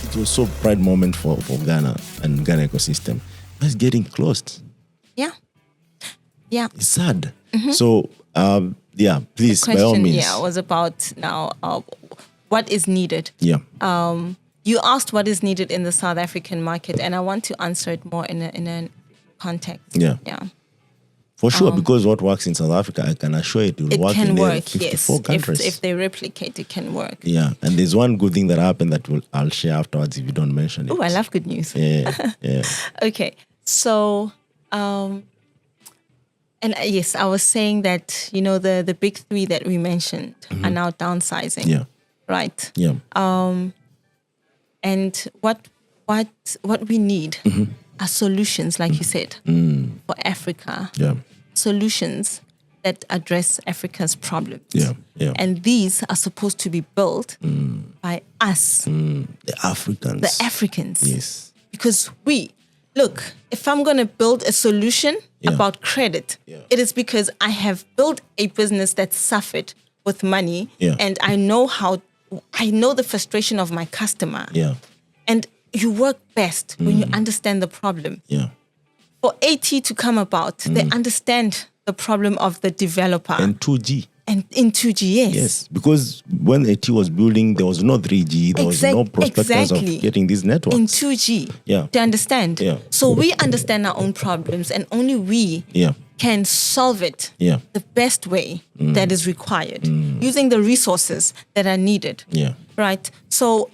it was so pride moment for Ghana and Ghana ecosystem. It's getting closed. Yeah. It's sad. So, please, by all means. Yeah, was about now what is needed. Yeah. You asked what is needed in the South African market, and I want to answer it more in a context. Yeah. Yeah. For sure, because what works in South Africa, I can assure it will work in 54 countries. If they replicate, it can work. Yeah, and there's one good thing that happened that I'll share afterwards if you don't mention it. Oh, I love good news. Yeah. Okay, so, yes, I was saying that, the big three that we mentioned are now downsizing. Yeah. Right? Yeah. And what we need are solutions, like you said, for Africa. Yeah. Solutions that address Africa's problems. Yeah. Yeah. And these are supposed to be built by us. The Africans. The Africans. Yes. Because if I'm going to build a solution about credit, it is because I have built a business that suffered with money and I know the frustration of my customer. Yeah. And you work best when you understand the problem. Yeah. For AT to come about, they understand the problem of the developer. And 2G. And in 2G, yes. Yes, because when AT was building, there was no 3G. There was no prospectus of getting these networks. In 2G. Yeah. To understand. Yeah. So we understand our own problems and only we can solve it the best way that is required, using the resources that are needed. Yeah. Right? So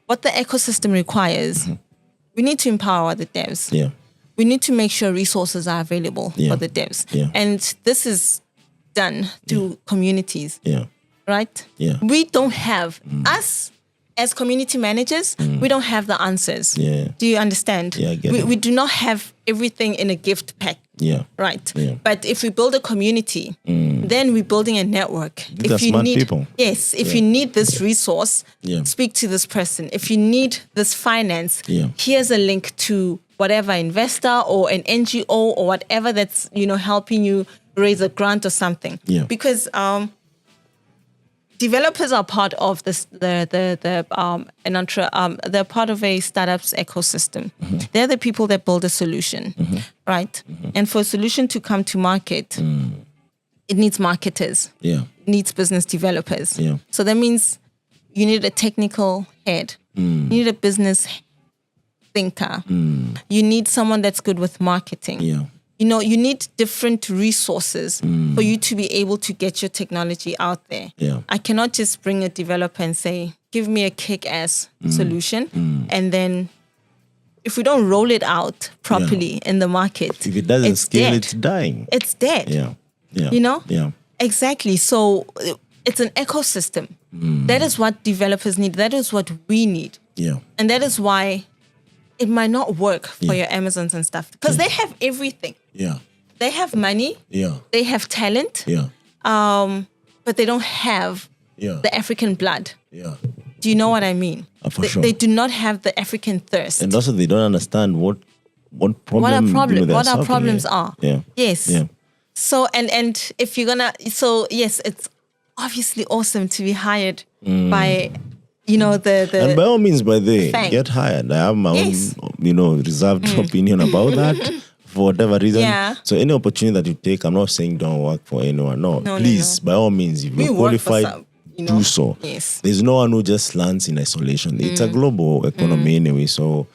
what the ecosystem requires, we need to empower the devs. Yeah. We need to make sure resources are available for the devs. Yeah. And this is done through communities. Yeah. Right? Yeah. We don't have, us as community managers, we don't have the answers. Yeah. Do you understand? Yeah, I get it. We do not have everything in a gift pack. Yeah. Right? Yeah. But if we build a community, then we're building a network. These are smart people. Yes. If you need this resource, speak to this person. If you need this finance, here's a link to whatever investor or an NGO or whatever that's, helping you raise a grant or something. Yeah. Because developers are part of this, they're part of a startup's ecosystem. They're the people that build a solution, right? And for a solution to come to market, it needs marketers. Yeah. It needs business developers. Yeah. So that means you need a technical head. You need a business thinker. You need someone that's good with marketing. Yeah. You need different resources for you to be able to get your technology out there. Yeah. I cannot just bring a developer and say, give me a kick-ass solution. And then if we don't roll it out properly in the market, if it doesn't scale, dead. it's dying. It's dead. Yeah. Yeah. Yeah. Exactly. So it's an ecosystem. That is what developers need. That is what we need. Yeah. And that is why it might not work for your Amazons and stuff. Because they have everything. Yeah. They have money. Yeah. They have talent. Yeah. But they don't have the African blood. Yeah. Do you know what I mean? For sure. They do not have the African thirst. And also they don't understand what problem what our problems are. Yeah. Yes. Yeah. So and if you're gonna yes, it's obviously awesome to be hired by the and by all means, Thanks. get hired. I have my own, reserved opinion about that for whatever reason. Yeah. So any opportunity that you take, I'm not saying don't work for anyone. No, please, by all means, if you're qualified, do so. Yes. There's no one who just lands in isolation. It's a global economy anyway. So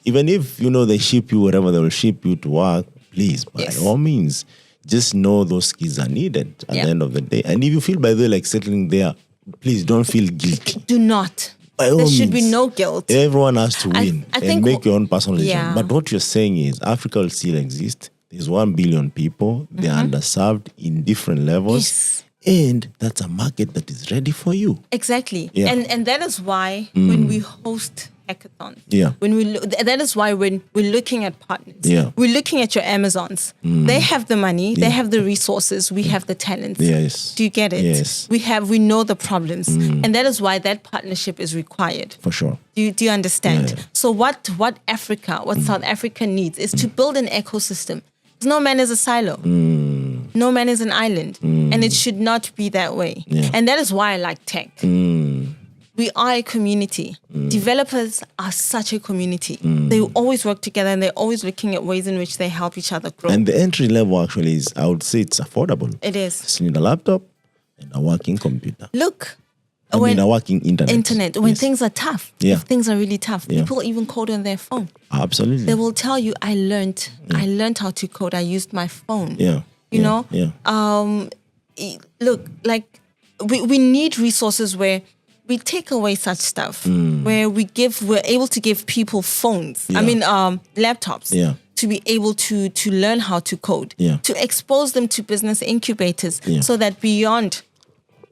even if, they ship you wherever they will ship you to work, please, by all means, just know those skills are needed at the end of the day. And if you feel, by the way, like settling there, please don't feel guilty. Do not. There should be no guilt. Everyone has to win I and think make your own personal decision. Yeah. But what you're saying is Africa will still exist. There's 1 billion people. They're underserved in different levels. Yes. And that's a market that is ready for you. Exactly. Yeah. And that is why when we host hackathons, that is why when we're looking at partners, we're looking at your Amazons. They have the money, they have the resources, we have the talents. Yes. Do you get it? Yes. We know the problems. And that is why that partnership is required. For sure. Do you understand? Yeah. So what South Africa needs is to build an ecosystem. Because no man is a silo. No man is an island. And it should not be that way. Yeah. And that is why I like tech. we are a community. Developers are such a community. They always work together and they're always looking at ways in which they help each other grow. And the entry level actually is, I would say it's affordable. It is. Just need a laptop and a working computer. Look. A working internet. When things are tough, if things are really tough, people even code on their phone. Absolutely. They will tell you, I learned how to code. I used my phone. You know? Look, like we need resources where we take away such stuff, where we're able to give people phones. I mean, laptops. To be able to learn how to code. To expose them to business incubators so that beyond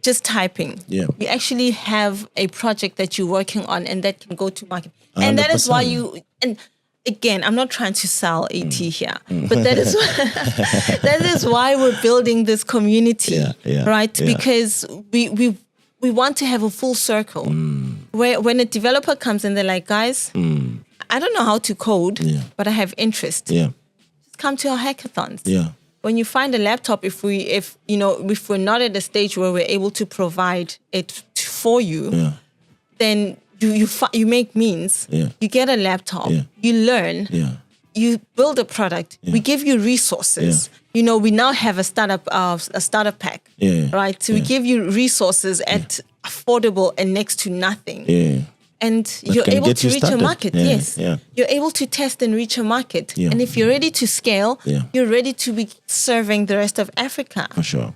just typing, you actually have a project that you're working on and that can go to market. 100%. And that is why and again, I'm not trying to sell AT here, but that is why we're building this community, right? Because we want to have a full circle where when a developer comes in, they're like, guys, I don't know how to code, but I have interest. Just come to our hackathons. When you find a laptop, if we're not at a stage where we're able to provide it for you, then you make means. You get a laptop. You learn. You build a product. We give you resources. We now have a startup pack, right? So we give you resources at affordable and next to nothing. And you're able to reach a market. You're able to test and reach a market. And if you're ready to scale, you're ready to be serving the rest of Africa. For sure.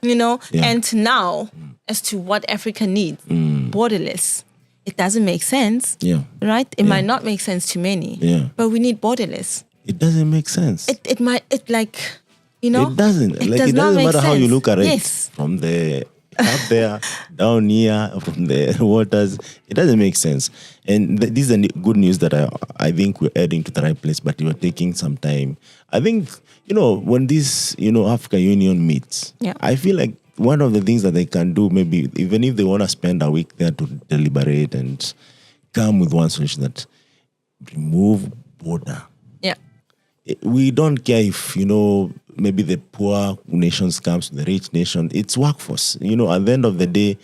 And now, as to what Africa needs, borderless. It doesn't make sense, right? It might not make sense to many, but we need borderless. It doesn't make sense. It doesn't. It doesn't. It doesn't matter how you look at it. From the up there, down here, from the waters, it doesn't make sense. And this is the good news that I think we're heading to the right place, but you're taking some time. I think, when this, Africa Union meets, I feel like one of the things that they can do, maybe even if they want to spend a week there to deliberate and come with one solution, that remove border. We don't care if, maybe the poor nations comes to the rich nation. It's workforce. At the end of the day,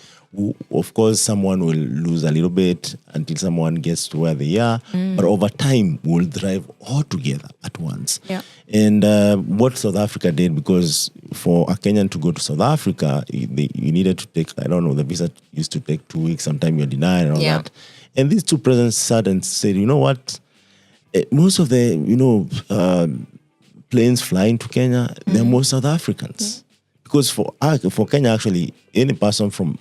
of course, someone will lose a little bit until someone gets to where they are. But over time, we'll drive all together at once. And what South Africa did, because for a Kenyan to go to South Africa, you needed to take, the visa used to take 2 weeks. Sometimes you're denied and all that. And these two presidents sat and said, you know what? Most of the, planes flying to Kenya, they're most South Africans. Because for Kenya, actually, any person from,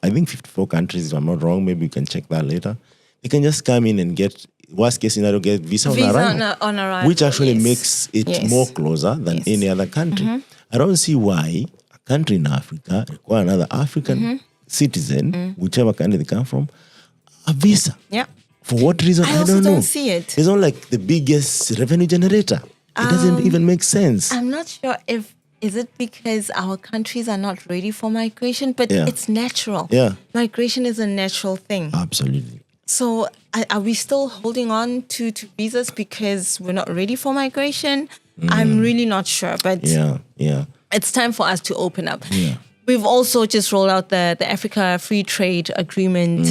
I think 54 countries, if I'm not wrong, maybe you can check that later, they can just come in and get, worst case scenario, get visa on arrival. Which actually makes it more closer than any other country. I don't see why a country in Africa require another African citizen, whichever country they come from, a visa. For what reason? I don't know. Don't see it. It's not like the biggest revenue generator. It doesn't even make sense. I'm not sure is it because our countries are not ready for migration, but it's natural. Migration is a natural thing. Absolutely. So are we still holding on to visas because we're not ready for migration? I'm really not sure, but it's time for us to open up. We've also just rolled out the Africa Free Trade Agreement,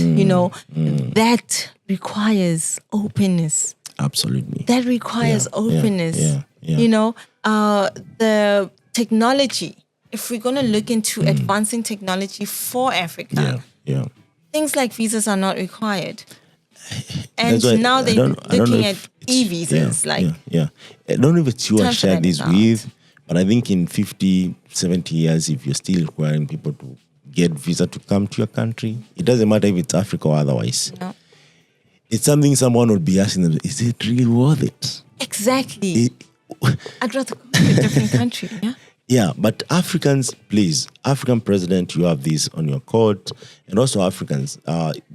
that requires openness. Absolutely. That requires openness. The technology, if we're going to look into advancing technology for Africa, things like visas are not required. And now they're looking at e-visas. I don't know if it's you I shared this with, but I think in 50, 70 years, if you're still requiring people to get visa to come to your country, it doesn't matter if it's Africa or otherwise. It's something someone would be asking them, is it really worth it? Exactly. I'd rather go to a different country. But Africans, please, African president, you have this on your court, and also Africans,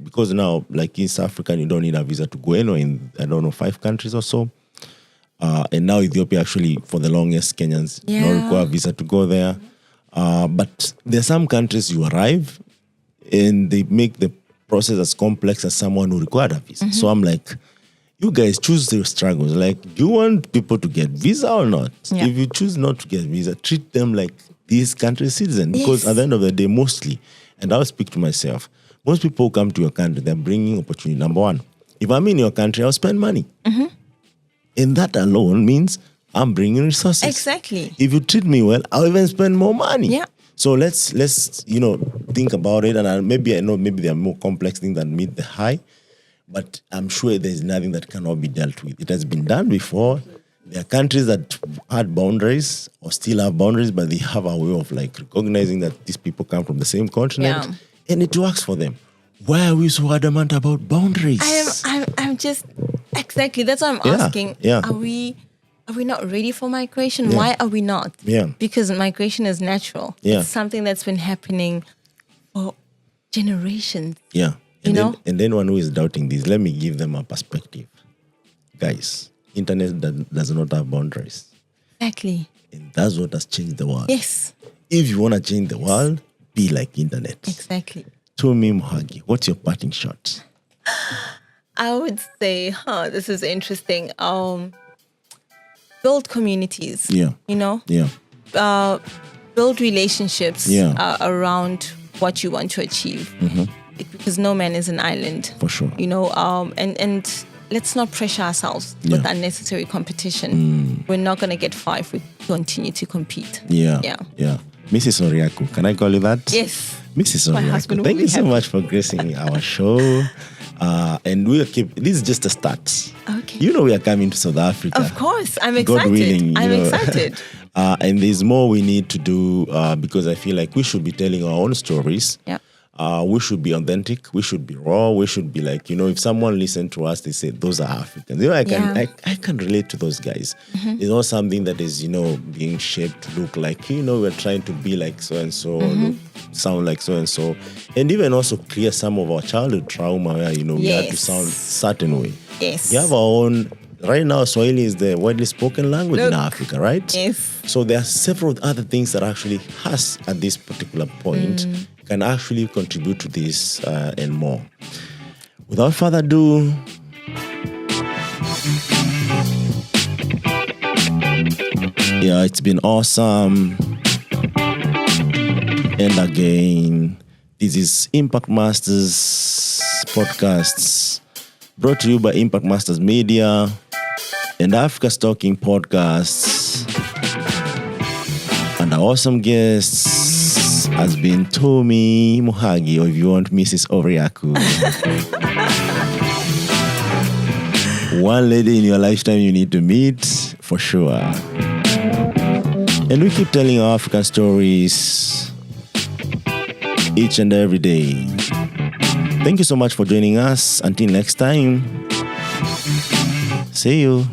because now, like East Africa, you don't need a visa to go anywhere in, 5 countries or so. And now Ethiopia, actually, for the longest, Kenyans don't require a visa to go there. But there are some countries you arrive, and they make the process as complex as someone who required a visa. So I'm like, you guys choose your struggles. Like, do you want people to get visa or not? If you choose not to get visa, treat them like these country citizens. Because at the end of the day, mostly, and I'll speak to myself, Most people who come to your country, they're bringing opportunity. Number one, if I'm in your country, I'll spend money. And that alone means I'm bringing resources. Exactly. If you treat me well, I'll even spend more money. Yeah. So let's think about it. And maybe there are more complex things that meet the high, but I'm sure there's nothing that cannot be dealt with. It has been done before. There are countries that had boundaries or still have boundaries, but they have a way of recognizing that these people come from the same continent, and it works for them. Why are we so adamant about boundaries? I'm just exactly. That's what I'm asking. Yeah. Are we not ready for migration? Why are we not? Yeah. Because migration is natural. Yeah. It's something that's been happening for generations. Yeah. And then one who is doubting this, let me give them a perspective. Guys, internet does not have boundaries. Exactly. And that's what has changed the world. Yes. If you want to change the world, be like internet. Exactly. Tumi Moagi, what's your parting shot? I would say, this is interesting. Build communities. Yeah. Yeah. Build relationships around what you want to achieve. Because no man is an island. For sure. And let's not pressure ourselves with unnecessary competition. We're not going to get far if we continue to compete. Yeah. Mrs. Oryaku, can I call you that? Yes. Mrs. Oryaku, thank you so much for gracing our show. And this is just a start. Okay. We are coming to South Africa. Of course. I'm excited. God willing. I'm excited. And there's more we need to do because I feel like we should be telling our own stories. Yeah. We should be authentic. We should be raw. We should be if someone listens to us, they say, those are Africans. I can relate to those guys. It's not something that is, being shaped to look like, we're trying to be like so-and-so, sound like so-and-so. And even also clear some of our childhood trauma where, we had to sound a certain way. Yes. We have our own. Right now, Swahili is the widely spoken language in Africa, right? Yes. So there are several other things that actually us at this particular point can actually contribute to this and more. Without further ado, it's been awesome. And again, this is Impact Masters Podcasts, brought to you by Impact Masters Media and Africa's Talking Podcasts. And our awesome guests has been Tumi Moagi, or if you want, Mrs. Oryaku. One lady in your lifetime you need to meet, for sure. And we keep telling our African stories each and every day. Thank you so much for joining us. Until next time, see you.